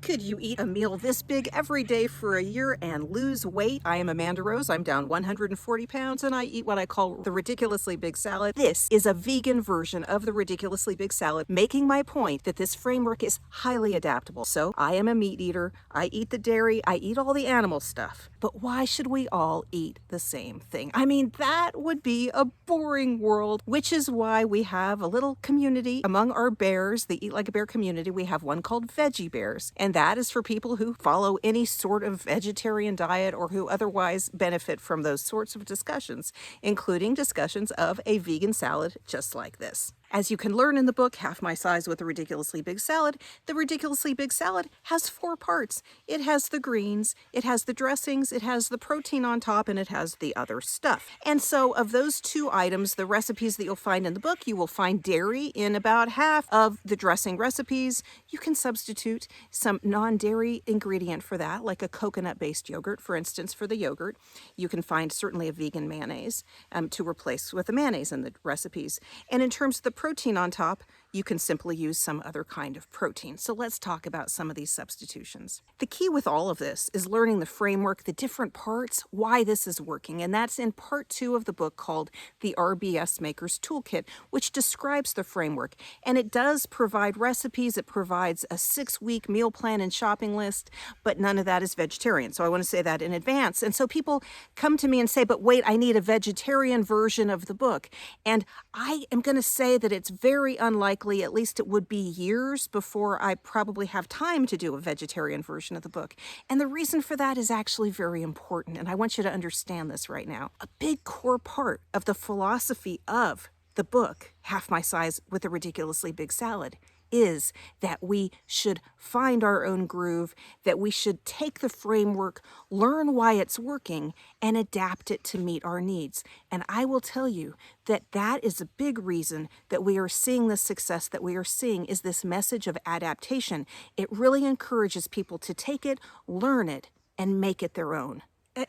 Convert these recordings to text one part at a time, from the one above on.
Could you eat a meal this big every day for a year and lose weight? I am Amanda Rose. I'm down 140 pounds and I eat what I call the ridiculously big salad. This is a vegan version of the ridiculously big salad, making my point that this framework is highly adaptable. So I am a meat eater. I eat the dairy. I eat all the animal stuff. But why should we all eat the same thing? I mean, that would be a boring world, which is why we have a little community among our bears, the Eat Like a Bear community. We have one called Veggie Bears, and that is for people who follow any sort of vegetarian diet or who otherwise benefit from those sorts of discussions, including discussions of a vegan salad just like this. As you can learn in the book, Half My Size with a Ridiculously Big Salad, the Ridiculously Big Salad has 4 parts. It has the greens, it has the dressings, it has the protein on top, and it has the other stuff. And so of those 2 items, the recipes that you'll find in the book, you will find dairy in about half of the dressing recipes. You can substitute some non-dairy ingredient for that, like a coconut-based yogurt, for instance, for the yogurt. You can find certainly a vegan mayonnaise to replace with the mayonnaise in the recipes. And in terms of the protein on top, you can simply use some other kind of protein. So let's talk about some of these substitutions. The key with all of this is learning the framework, the different parts, why this is working. And that's in part 2 of the book called The RBS Maker's Toolkit, which describes the framework. And it does provide recipes. It provides a 6-week meal plan and shopping list, but none of that is vegetarian. So I want to say that in advance. And so people come to me and say, but wait, I need a vegetarian version of the book. And I am going to say that it's very unlikely, at least it would be years before I probably have time to do a vegetarian version of the book. And the reason for that is actually very important, and I want you to understand this right now. A big core part of the philosophy of the book, Half My Size with a Ridiculously Big Salad, is that we should find our own groove, that we should take the framework, learn why it's working, and adapt it to meet our needs. And I will tell you that that is a big reason that we are seeing the success that we are seeing is this message of adaptation. It really encourages people to take it, learn it, and make it their own.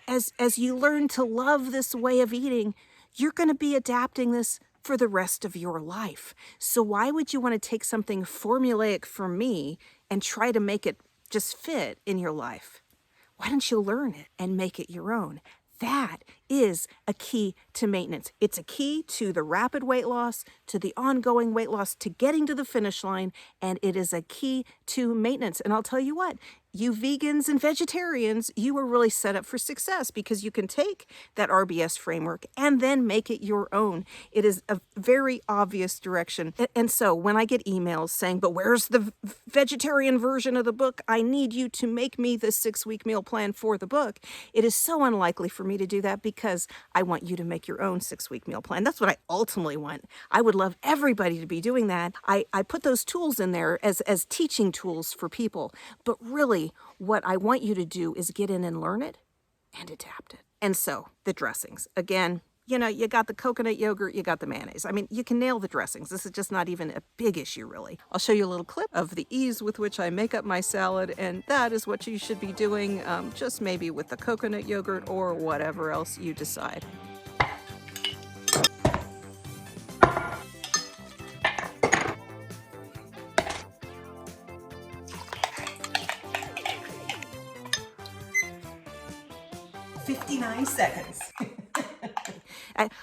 As you learn to love this way of eating, you're going to be adapting this for the rest of your life. So why would you want to take something formulaic for me and try to make it just fit in your life? Why don't you learn it and make it your own? That is a key to maintenance. It's a key to the rapid weight loss, to the ongoing weight loss, to getting to the finish line, and it is a key to maintenance. And I'll tell you what, you vegans and vegetarians, you are really set up for success because you can take that RBS framework and then make it your own. It is a very obvious direction. And so when I get emails saying, but where's the vegetarian version of the book? I need you to make me the 6-week meal plan for the book. It is so unlikely for me to do that because I want you to make your own 6-week meal plan. That's what I ultimately want. I would love everybody to be doing that. I put those tools in there as teaching tools for people, but really what I want you to do is get in and learn it and adapt it. And so the dressings, again, you know, you got the coconut yogurt, you got the mayonnaise. I mean, you can nail the dressings. This is just not even a big issue, really. I'll show you a little clip of the ease with which I make up my salad, and that is what you should be doing, just maybe with the coconut yogurt or whatever else you decide. "59 seconds.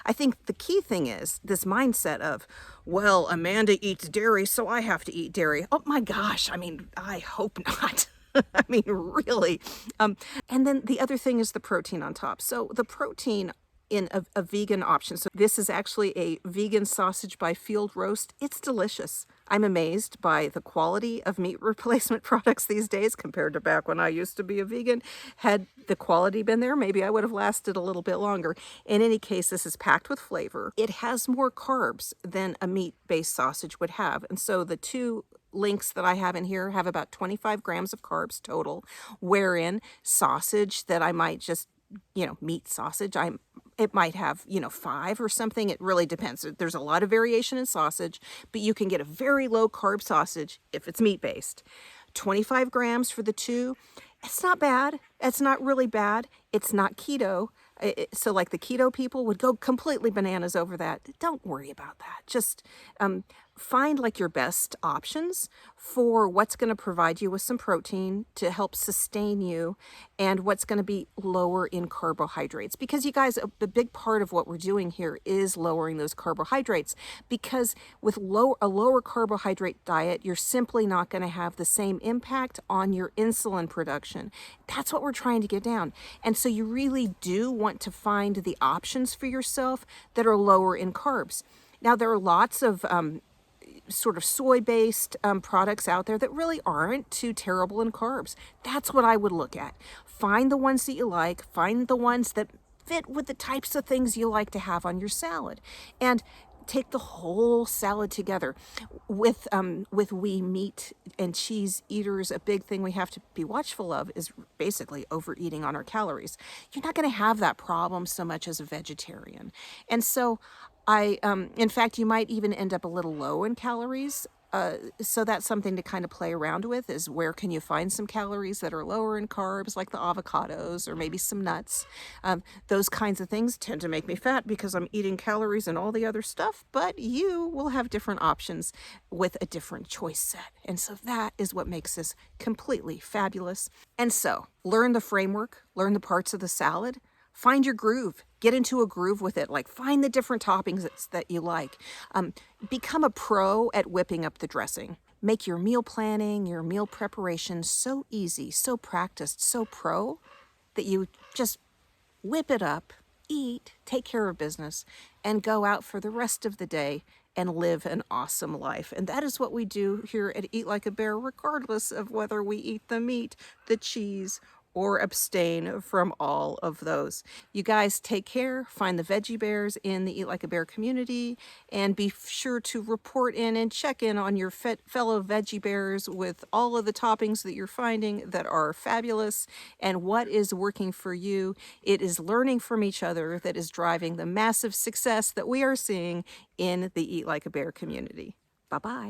I think the key thing is this mindset of, well, Amanda eats dairy, so I have to eat dairy. Oh my gosh, I mean, I hope not. I mean, really. And then the other thing is the protein on top. So the protein in a vegan option. So this is actually a vegan sausage by Field Roast. It's delicious. I'm amazed by the quality of meat replacement products these days compared to back when I used to be a vegan. Had the quality been there, maybe I would have lasted a little bit longer. In any case, this is packed with flavor. It has more carbs than a meat-based sausage would have. And so the 2 links that I have in here have about 25 grams of carbs total, wherein sausage that I might just, meat sausage, it might have, 5 or something. It really depends. There's a lot of variation in sausage, but you can get a very low carb sausage if it's meat-based. 25 grams for the 2. It's not bad. It's not really bad. It's not keto. So like the keto people would go completely bananas over that. Don't worry about that. Just find like your best options for what's going to provide you with some protein to help sustain you and what's going to be lower in carbohydrates. Because you guys, a big part of what we're doing here is lowering those carbohydrates, because with a lower carbohydrate diet, you're simply not going to have the same impact on your insulin production. That's what we're trying to get down. And so you really do want to find the options for yourself that are lower in carbs. Now, there are lots of sort of soy-based products out there that really aren't too terrible in carbs. That's what I would look at. Find the ones that you like. Find the ones that fit with the types of things you like to have on your salad, and take the whole salad together. With we meat and cheese eaters, a big thing we have to be watchful of is basically overeating on our calories. You're not going to have that problem so much as a vegetarian. And so in fact, you might even end up a little low in calories. So that's something to kind of play around with, is where can you find some calories that are lower in carbs, like the avocados or maybe some nuts. Those kinds of things tend to make me fat because I'm eating calories and all the other stuff, but you will have different options with a different choice set. And so that is what makes this completely fabulous. And so learn the framework, learn the parts of the salad. Find your groove. Get into a groove with it. Like, find the different toppings that you like. Become a pro at whipping up the dressing. Make your meal planning, your meal preparation so easy, so practiced, so pro that you just whip it up, eat, take care of business, and go out for the rest of the day and live an awesome life. And that is what we do here at Eat Like a Bear, regardless of whether we eat the meat, the cheese, or abstain from all of those. You guys take care, find the Veggie Bears in the Eat Like a Bear community, and be sure to report in and check in on your fellow Veggie Bears with all of the toppings that you're finding that are fabulous and what is working for you. It is learning from each other that is driving the massive success that we are seeing in the Eat Like a Bear community. Bye-bye.